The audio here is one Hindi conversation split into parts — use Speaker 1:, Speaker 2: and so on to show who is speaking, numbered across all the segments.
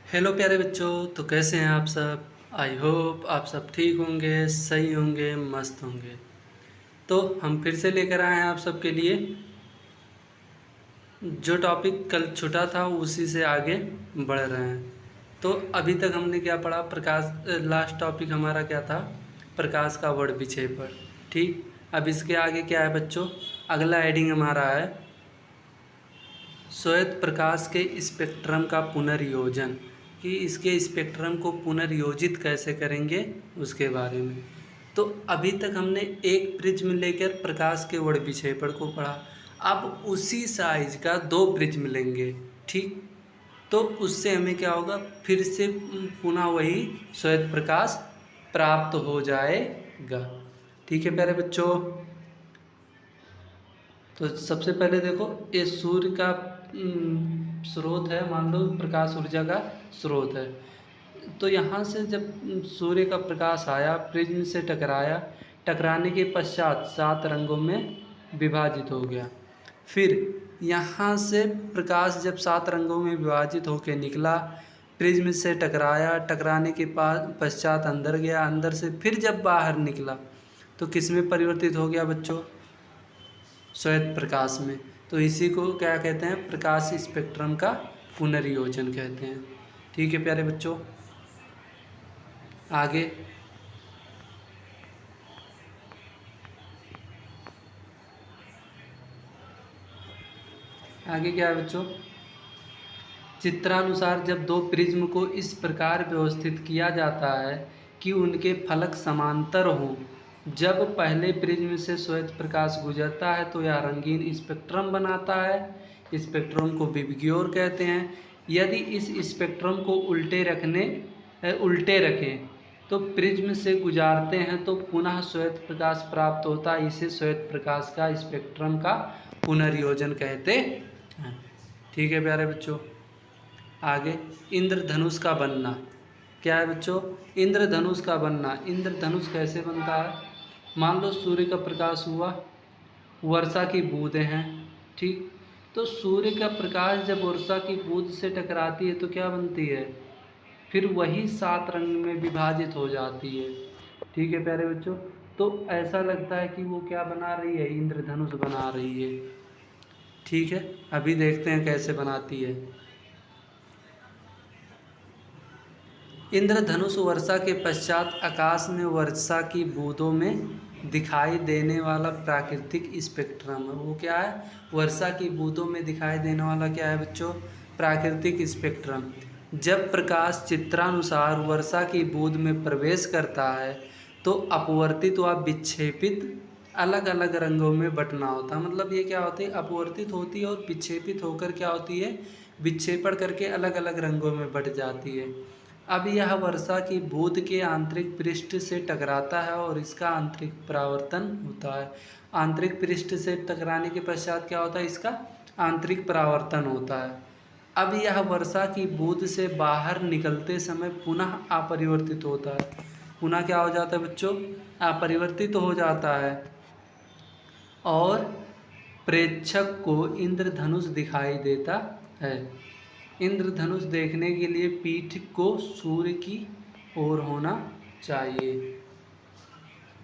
Speaker 1: हेलो प्यारे बच्चों। तो कैसे हैं आप सब। आई होप आप सब ठीक होंगे, सही होंगे, मस्त होंगे। तो हम फिर से लेकर आए हैं आप सबके लिए जो टॉपिक कल छूटा था उसी से आगे बढ़ रहे हैं। तो अभी तक हमने क्या पढ़ा, प्रकाश। लास्ट टॉपिक हमारा क्या था, प्रकाश का वर्ड विक्षेपण। ठीक। अब इसके आगे क्या है बच्चों, अगला हेडिंग हमारा है श्वेत प्रकाश के स्पेक्ट्रम का पुनर्योजन, कि इसके स्पेक्ट्रम को पुनर्योजित कैसे करेंगे उसके बारे में। तो अभी तक हमने एक प्रिज्म लेकर प्रकाश के वर्ड विक्षेपण को पढ़ा। अब उसी साइज का दो प्रिज्म लेंगे। ठीक। तो उससे हमें क्या होगा, फिर से पुनः वही श्वेत प्रकाश प्राप्त हो जाएगा। ठीक है प्यारे बच्चों। तो सबसे पहले देखो, ये सूर्य का स्रोत है, मान लो प्रकाश ऊर्जा का स्रोत है। तो यहाँ से जब सूर्य का प्रकाश आया, प्रिज्म से टकराया, टकराने के पश्चात 7 रंगों में विभाजित हो गया। फिर यहाँ से प्रकाश जब 7 रंगों में विभाजित होकर निकला, प्रिज्म से टकराया, टकराने के पश्चात अंदर गया, अंदर से फिर जब बाहर निकला तो किस में परिवर्तित हो गया बच्चों, श्वेत प्रकाश में। तो इसी को क्या कहते हैं, प्रकाश स्पेक्ट्रम का पुनर्योजन कहते हैं। ठीक है प्यारे बच्चों। आगे आगे क्या है बच्चों, चित्रानुसार जब दो प्रिज्म को इस प्रकार व्यवस्थित किया जाता है कि उनके फलक समांतर हों, जब पहले प्रिज्म से श्वेत प्रकाश गुजरता है तो यह रंगीन स्पेक्ट्रम बनाता है। स्पेक्ट्रम को विबग्योर कहते हैं। यदि इस स्पेक्ट्रम को उल्टे रखें तो प्रिज्म से गुजारते हैं तो पुनः श्वेत प्रकाश प्राप्त होता है। इसे श्वेत प्रकाश का स्पेक्ट्रम का पुनर्योजन कहते हैं। ठीक है प्यारे बच्चों। आगे इंद्रधनुष का बनना क्या है बच्चों, इंद्रधनुष का बनना। इंद्रधनुष कैसे बनता है, मान लो सूर्य का प्रकाश हुआ, वर्षा की बूंदें हैं। ठीक। तो सूर्य का प्रकाश जब वर्षा की बूंद से टकराती है तो क्या बनती है, फिर वही 7 रंग में विभाजित हो जाती है। ठीक है प्यारे बच्चों। तो ऐसा लगता है कि वो क्या बना रही है, इंद्रधनुष बना रही है। ठीक है, अभी देखते हैं कैसे बनाती है। इंद्रधनुष वर्षा के पश्चात आकाश में वर्षा की बूंदों में दिखाई देने वाला प्राकृतिक स्पेक्ट्रम है। वो क्या है, वर्षा की बूंदों में दिखाई देने वाला क्या है बच्चों, प्राकृतिक स्पेक्ट्रम। जब प्रकाश चित्रानुसार वर्षा की बूंद में प्रवेश करता है तो अपवर्तित व विक्षेपित अलग अलग रंगों में बंटना होता है। मतलब ये क्या होती है, अपवर्तित होती है और विक्षेपित होकर क्या होती है, विक्षेपण करके अलग अलग रंगों में बंट जाती है। अब यह वर्षा की बूंद के आंतरिक पृष्ठ से टकराता है और इसका आंतरिक परावर्तन होता है। आंतरिक पृष्ठ से टकराने के पश्चात क्या होता है, इसका आंतरिक परावर्तन होता है। अब यह वर्षा की बूंद से बाहर निकलते समय पुनः अपरिवर्तित होता है। पुनः क्या हो जाता है बच्चों, अपरिवर्तित हो जाता है और प्रेक्षक को इंद्रधनुष दिखाई देता है। इंद्रधनुष देखने के लिए पीठ को सूर्य की ओर होना चाहिए।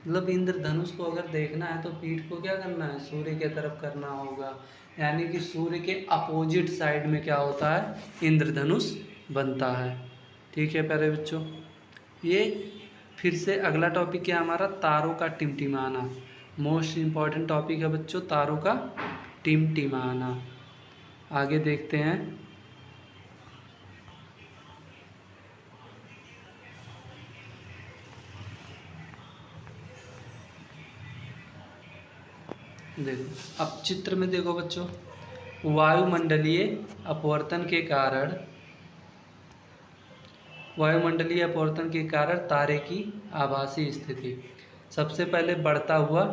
Speaker 1: मतलब इंद्रधनुष को अगर देखना है तो पीठ को क्या करना है, सूर्य की तरफ करना होगा। यानी कि सूर्य के अपोजिट साइड में क्या होता है, इंद्रधनुष बनता है। ठीक है प्यारे बच्चों। ये फिर से अगला टॉपिक क्या हमारा, तारों का टिमटिमाना। मोस्ट इम्पॉर्टेंट टॉपिक है बच्चों, तारों का टिमटिमाना। आगे देखते हैं। देखो अब चित्र में देखो बच्चों, वायुमंडलीय अपवर्तन के कारण तारे की आभासी स्थिति। सबसे पहले बढ़ता हुआ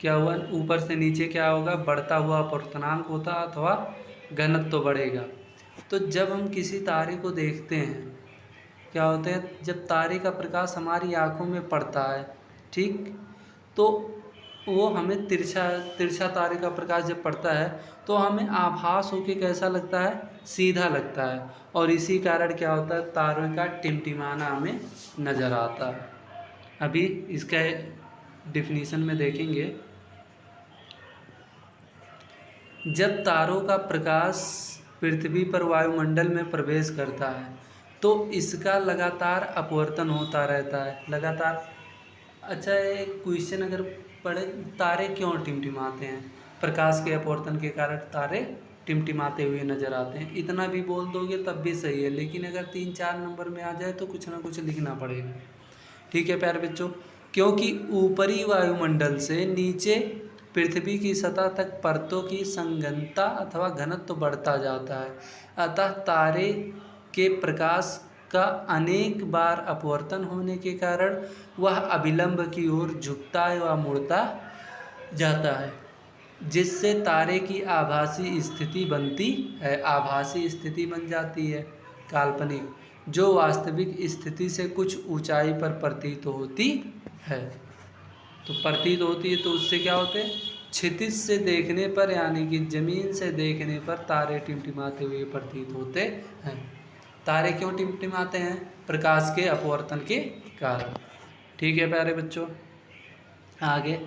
Speaker 1: क्या हुआ, ऊपर से नीचे क्या होगा, बढ़ता हुआ अपवर्तनांक होता अथवा घनत्व तो बढ़ेगा। तो जब हम किसी तारे को देखते हैं क्या होता है, जब तारे का प्रकाश हमारी आँखों में पड़ता है, ठीक, तो वो हमें तिरछा तारे का प्रकाश जब पड़ता है तो हमें आभास होके कैसा लगता है, सीधा लगता है, और इसी कारण क्या होता है, तारों का टिमटिमाना हमें नज़र आता है। अभी इसका डिफिनीशन में देखेंगे। जब तारों का प्रकाश पृथ्वी पर वायुमंडल में प्रवेश करता है तो इसका लगातार अपवर्तन होता रहता है, लगातार। अच्छा, एक क्वेश्चन अगर पढ़े, तारे क्यों टिमटिमाते हैं? प्रकाश के अपवर्तन के कारण तारे टिमटिमाते हुए नजर आते हैं। इतना भी बोल दोगे तब भी सही है, लेकिन अगर 3-4 नंबर में आ जाए तो कुछ ना कुछ लिखना पड़ेगा। ठीक है प्यारे बच्चों, क्योंकि ऊपरी वायुमंडल से नीचे पृथ्वी की सतह तक परतों की संघनता अथवा घनत्व बढ़ता जाता है, अतः तारे के प्रकाश का अनेक बार अपवर्तन होने के कारण वह अभिलंब की ओर झुकता व मुड़ता जाता है, जिससे तारे की आभासी स्थिति बनती है। आभासी स्थिति बन जाती है, काल्पनिक, जो वास्तविक स्थिति से कुछ ऊंचाई पर प्रतीत होती है। तो प्रतीत होती है तो उससे क्या होते हैं, क्षितिज से देखने पर यानी कि जमीन से देखने पर तारे टिमटिमाते हुए प्रतीत होते हैं। तारे क्यों टिमटिमाते हैं? प्रकाश के अपवर्तन के कारण। ठीक है प्यारे बच्चों, आगे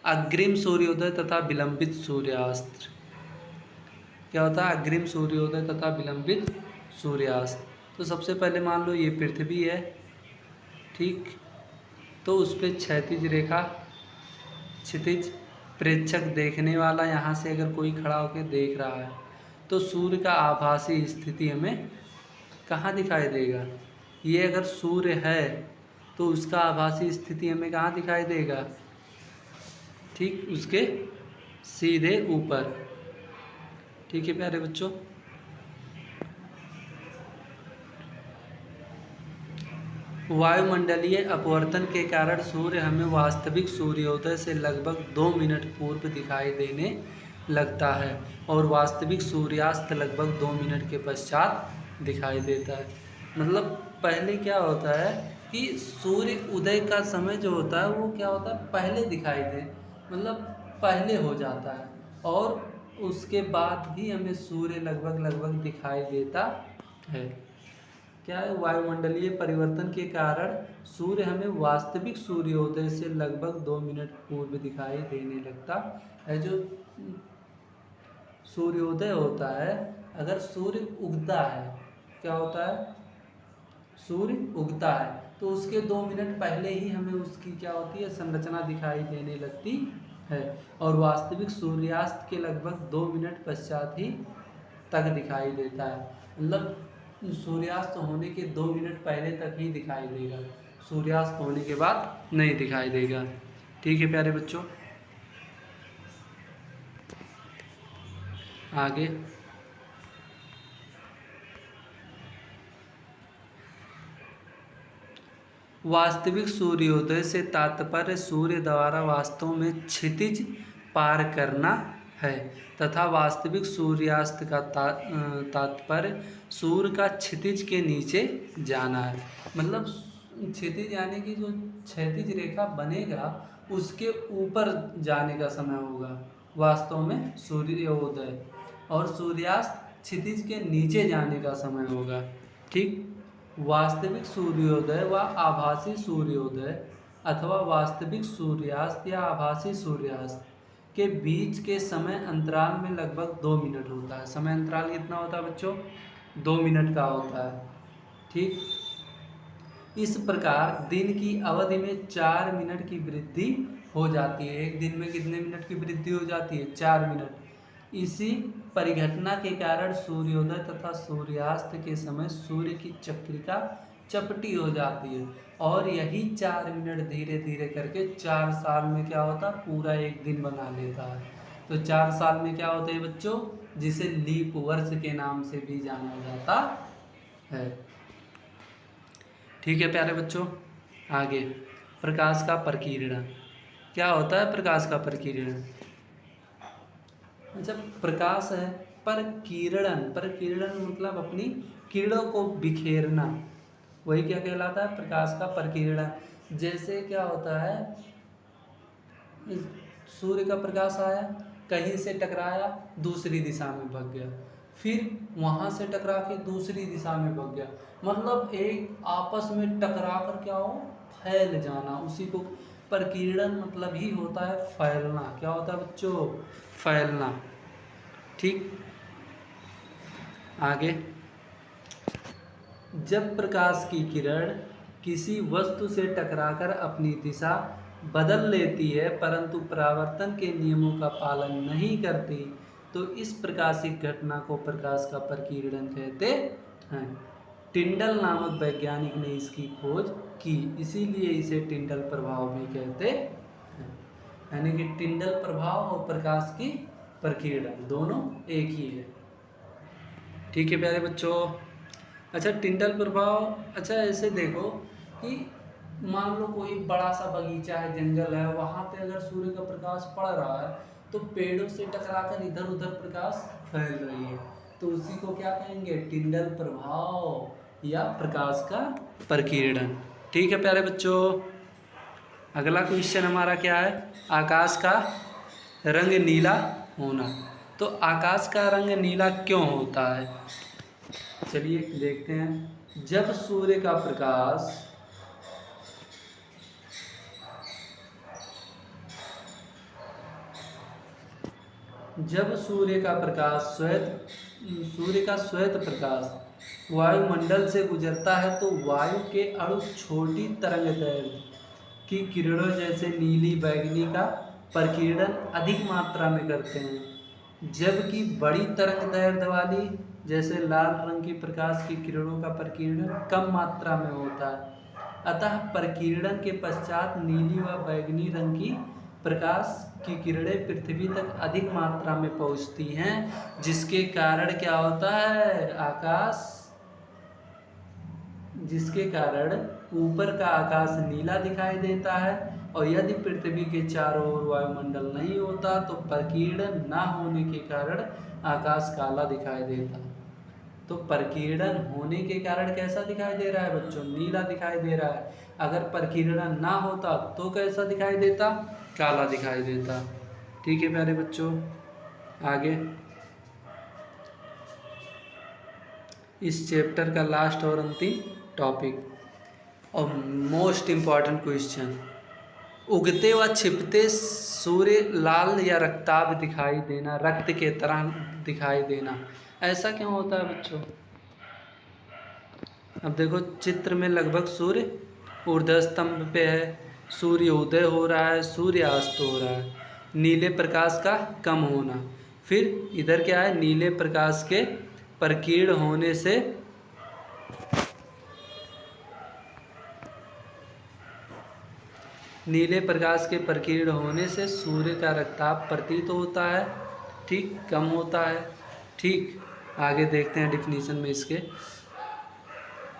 Speaker 1: अग्रिम सूर्योदय तथा विलंबित सूर्यास्त। क्या होता है अग्रिम सूर्योदय तथा विलंबित सूर्यास्त? तो सबसे पहले मान लो ये पृथ्वी है, ठीक, तो उस पर क्षैतिज रेखा, क्षितिज प्रेक्षक देखने वाला यहाँ से अगर कोई खड़ा होकर देख रहा है तो सूर्य का आभासी स्थिति हमें कहाँ दिखाई देगा? ये अगर सूर्य है तो उसका आभासी स्थिति हमें कहाँ दिखाई देगा? ठीक उसके सीधे ऊपर। ठीक है प्यारे बच्चों, वायुमंडलीय अपवर्तन के कारण सूर्य हमें वास्तविक सूर्योदय से लगभग 2 मिनट पूर्व दिखाई देने लगता है और वास्तविक सूर्यास्त लगभग 2 मिनट के पश्चात दिखाई देता है। मतलब पहले क्या होता है कि सूर्य उदय का समय जो होता है वो क्या होता है, पहले दिखाई दे, मतलब पहले हो जाता है, और उसके बाद भी हमें सूर्य लगभग दिखाई देता है। क्या है, वायुमंडलीय परिवर्तन के कारण सूर्य हमें वास्तविक सूर्योदय से लगभग 2 मिनट पूर्व दिखाई देने लगता है। जो सूर्योदय होता है, अगर सूर्य उगता है, क्या होता है, सूर्य उगता है तो उसके 2 मिनट पहले ही हमें उसकी क्या होती है, संरचना दिखाई देने लगती है, और वास्तविक सूर्यास्त के लगभग 2 मिनट पश्चात ही तक दिखाई देता है। मतलब सूर्यास्त होने के 2 मिनट पहले तक ही दिखाई देगा, सूर्यास्त होने के बाद नहीं दिखाई देगा। ठीक है प्यारे बच्चों, आगे वास्तविक सूर्योदय से तात्पर्य सूर्य द्वारा वास्तव में क्षितिज पार करना है, तथा वास्तविक सूर्यास्त का तात्पर्य सूर्य का क्षितिज के नीचे जाना है। मतलब क्षितिज यानी कि जो क्षैतिज रेखा बनेगा उसके ऊपर जाने का समय होगा वास्तव में सूर्योदय, और सूर्यास्त क्षितिज के नीचे जाने का समय होगा। ठीक, वास्तविक सूर्योदय व आभासी सूर्योदय अथवा वास्तविक सूर्यास्त या आभासी सूर्यास्त के बीच के समय अंतराल में लगभग 2 मिनट होता है। समय अंतराल कितना होता है बच्चों? 2 मिनट का होता है। ठीक, इस प्रकार दिन की अवधि में 4 मिनट की वृद्धि हो जाती है। एक दिन में कितने मिनट की वृद्धि हो जाती है? 4 मिनट। इसी परिघटना के कारण सूर्योदय तथा सूर्यास्त के समय सूर्य की चक्रिका चपटी हो जाती है, और यही 4 मिनट धीरे धीरे करके 4 साल में क्या होता, पूरा एक दिन बना लेता है। तो 4 साल में क्या होते हैं बच्चों, जिसे लीप वर्ष के नाम से भी जाना जाता है। ठीक है प्यारे बच्चों, आगे प्रकाश का प्रकीर्णन। क्या होता है प्रकाश का प्रकीर्णन? अच्छा, प्रकाश है प्रकीर्णन, प्रकीर्णन मतलब अपनी किरणों को बिखेरना, वही क्या कहलाता है, प्रकाश का प्रकीर्णन। जैसे क्या होता है, सूर्य का प्रकाश आया, कहीं से टकराया, दूसरी दिशा में भाग गया, फिर वहाँ से टकरा के दूसरी दिशा में भाग गया, मतलब एक आपस में टकरा कर क्या हो, फैल जाना। उसी को प्रकीर्णन मतलब ही होता है फैलना। क्या होता है बच्चों, फैलना। ठीक, आगे, जब प्रकाश की किरण किसी वस्तु से टकराकर अपनी दिशा बदल लेती है परंतु परावर्तन के नियमों का पालन नहीं करती, तो इस प्रकाशिक घटना को प्रकाश का प्रकीर्णन कहते हैं। टिंडल नामक वैज्ञानिक ने इसकी खोज की, इसीलिए इसे टिंडल प्रभाव भी कहते हैं। यानी कि टिंडल प्रभाव और प्रकाश की प्रकीर्णन दोनों एक ही है। ठीक है प्यारे बच्चों। अच्छा, टिंडल प्रभाव, अच्छा ऐसे देखो कि मान लो कोई बड़ा सा बगीचा है, जंगल है, वहाँ पे अगर सूर्य का प्रकाश पड़ रहा है तो पेड़ों से टकराकर इधर उधर प्रकाश फैल रही है, तो उसी को क्या कहेंगे, टिंडल प्रभाव या प्रकाश का प्रकीर्णन। ठीक है प्यारे बच्चों। अगला क्वेश्चन हमारा क्या है, आकाश का रंग नीला होना। तो आकाश का रंग नीला क्यों होता है, चलिए देखते हैं। जब सूर्य का प्रकाश सूर्य का श्वेत प्रकाश वायुमंडल से गुजरता है तो वायु के अणु छोटी तरंगदैर्घ्य की किरणों जैसे नीली बैगनी का प्रकीर्णन अधिक मात्रा में करते हैं, जबकि बड़ी तरंगदैर्घ्य वाली जैसे लाल रंग की प्रकाश की किरणों का प्रकीर्णन कम मात्रा में होता है। अतः प्रकीर्णन के पश्चात नीली व बैगनी रंग की प्रकाश की किरणें पृथ्वी तक अधिक मात्रा में पहुंचती हैं, जिसके कारण क्या होता है, जिसके कारण ऊपर का आकाश नीला दिखाई देता है। और यदि पृथ्वी के चारों ओर वायुमंडल नहीं होता तो प्रकीर्णन न होने के कारण आकाश काला दिखाई देता। तो प्रकीर्णन होने के कारण कैसा दिखाई दे रहा है बच्चों, नीला दिखाई दे रहा है। अगर प्रकीर्णन ना होता तो कैसा दिखाई देता, काला दिखाई देता। ठीक है प्यारे बच्चों, आगे इस चैप्टर का लास्ट और अंतिम टॉपिक और मोस्ट इम्पॉर्टेंट क्वेश्चन, उगते व छिपते सूर्य लाल या रक्ताभ दिखाई देना, रक्त के तरह दिखाई देना, ऐसा क्यों होता है बच्चों। अब देखो चित्र में लगभग सूर्य ऊर्ध्व स्तंभ पे है, सूर्य उदय हो रहा है, सूर्य अस्त हो रहा है, नीले प्रकाश का कम होना, फिर इधर क्या है, नीले प्रकाश के प्रकीर्ण होने से सूर्य का रक्ताभ प्रतीत होता है, ठीक, कम होता है। ठीक, आगे देखते हैं डिफिनीशन में इसके।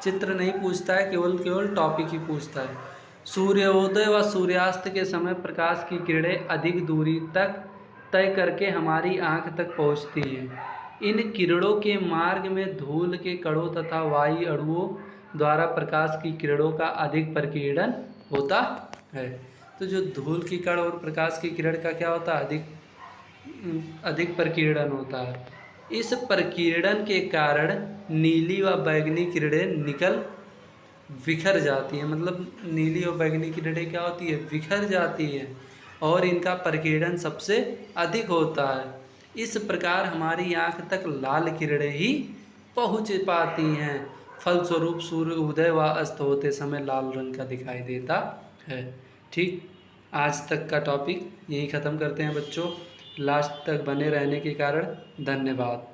Speaker 1: चित्र नहीं पूछता है, केवल टॉपिक ही पूछता है। सूर्योदय व सूर्यास्त के समय प्रकाश की किरणें अधिक दूरी तक तय करके हमारी आंख तक पहुंचती हैं। इन किरणों के मार्ग में धूल के कणों तथा वायु अणुओं द्वारा प्रकाश की किरणों का अधिक प्रकीर्णन होता है। तो जो धूल की कण और प्रकाश की किरण का क्या होता है, अधिक प्रकीर्णन होता है। इस प्रकीर्णन के कारण नीली व बैगनी किरणें बिखर जाती हैं, मतलब नीली और बैगनी किरणें क्या होती है, बिखर जाती है और इनका प्रकीर्णन सबसे अधिक होता है। इस प्रकार हमारी आंख तक लाल किरणें ही पहुंच पाती हैं, फलस्वरूप सूर्य उदय व अस्त होते समय लाल रंग का दिखाई देता है। ठीक, आज तक का टॉपिक यही ख़त्म करते हैं बच्चों। लास्ट तक बने रहने के कारण धन्यवाद।